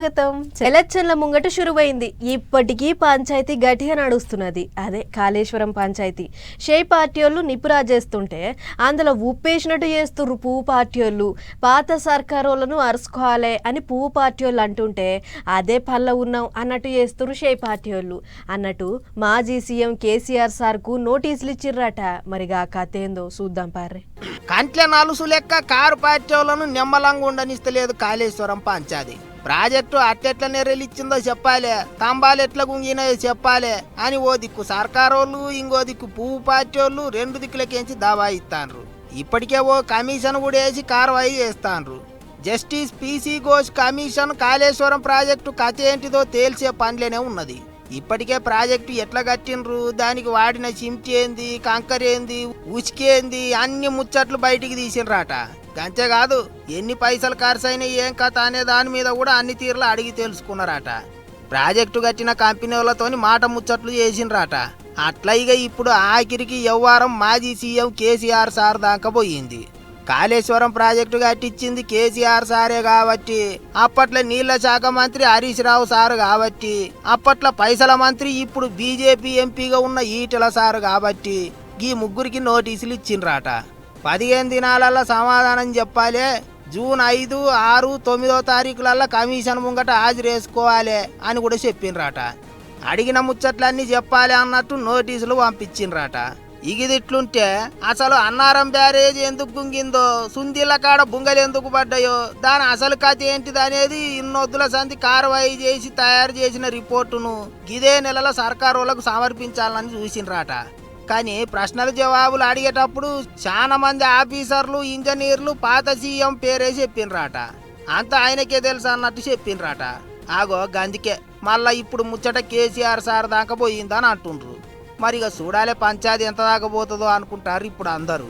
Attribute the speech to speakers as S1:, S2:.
S1: స్వాగతం. ఎలక్షన్ల ముంగట షురువైంది. ఇప్పటికీ పంచాయతీ గట్టిగా నడుస్తున్నది. అదే కాళేశ్వరం పంచాయతీ. షేయ్ పార్టీ వాళ్ళు నిపురాజేస్తుంటే అందులో ఉప్పేసినట్టు చేస్తుర్రు పువ్వు పార్టీ వాళ్ళు. పాత సర్కారోళ్ళను అరుసుకోవాలి అని పువ్వు పార్టీ వాళ్ళు అంటుంటే అదే పల్ల ఉన్నాం అన్నట్టు చేస్తుర్రు షేయ్ పార్టీ వాళ్ళు. అన్నట్టు మాజీ సీఎం కేసీఆర్ సార్కు నోటీసులు ఇచ్చిర్రట. మరిగా కథ ఏందో చూద్దాం పార్రే.
S2: కంట్ల నలుసు లెక్క కారు పార్టీ వాళ్ళను నిమ్మలంగా ఉండనిస్తలేదు కాళేశ్వరం పంచాయతీ. ప్రాజెక్టు అట్టెట్ల నెర్రెలిచ్చిందో చెప్పాలే, తంబాలు ఎట్లా గుంగినాయో చెప్పాలే అని ఓ దిక్కు సర్కారోళ్ళు, ఇంకో దిక్కు పువ్వు పార్టీ వాళ్ళు రెండు దిక్కులకేంచి దావా ఇస్తాన్రు. ఇప్పటికే ఓ కమిషన్ కూడా వేసి కార్వాయి చేస్తాన్రు. Justice P C Ghosh commission Kaleshwaram project కథ ఏంటిదో తేల్చే పనిలోనే ఉన్నది. ఇప్పటికే ప్రాజెక్టు ఎట్లా కట్టిండ్రు, దానికి వాడిన సిమెంట్ ఏంది, కంకర ఏంది, ఉచికేంది అన్ని ముచ్చట్లు బయటికి తీసిండ్రాట. అంతేకాదు ఎన్ని పైసలు ఖర్చు అయినాయి ఏం కథ అనే దాని మీద కూడా అన్ని తీరులు అడిగి తెలుసుకున్నారట. ప్రాజెక్టు కట్టిన కంపెనీ వాళ్ళతోని మాట ముచ్చట్లు చేసిండ్రాట. అట్లా ఇక ఇప్పుడు ఆఖరికి వ్యవహారం మాజీ సీఎం కేసీఆర్ సార్ దాకా పోయింది. కాళేశ్వరం ప్రాజెక్టు కట్టించింది కేసీఆర్ సారే కాబట్టి, అప్పట్లో నీళ్ల శాఖ మంత్రి హరీష్ రావు సారు కాబట్టి, అప్పట్లో పైసల మంత్రి ఇప్పుడు బీజేపీ ఎంపీగా ఉన్న ఈటెల సారు కాబట్టి ఈ ముగ్గురికి నోటీసులు ఇచ్చిండ్రాట. 15 దినాలలో సమాధానం చెప్పాలి. జూన్ 5, 6, 9 తారీఖులలో కమిషన్ ముంగట హాజరేసుకోవాలి అని కూడా చెప్పిండ్రాట. అడిగిన ముచ్చట్లన్నీ చెప్పాలి అన్నట్టు నోటీసులు పంపించిండ్రాట. ఇగిదిట్లుంటే అసలు అన్నారం బ్యారేజ్ ఎందుకు గుంగిందో, సుందిళ్ళ కాడ బుంగలు ఎందుకు పడ్డాయో, దాని అసలు కథ ఏంటిది అనేది ఇన్నొద్దుల సంధి కార్వాయి చేసి తయారు చేసిన రిపోర్టును ఇదే నెలలో సర్కారోళ్లకు సమర్పించాలని చూసిండ్రాట. కానీ ప్రశ్నలు జవాబులు అడిగేటప్పుడు చాలా మంది ఆఫీసర్లు, ఇంజనీర్లు పాత సీఎం పేరే చెప్పిండ్రాట. అంతా ఆయనకే తెలుసు అన్నట్టు చెప్పిండ్రాట. ఆగో గందుకే మళ్ళా ఇప్పుడు ముచ్చట కేసీఆర్ సార్ దాకా పోయిందని అంటుండ్రు. మరి ఇక చూడాలే పంచాయతీ ఎంత దాకా పోతుందో అనుకుంటారు ఇప్పుడు అందరూ.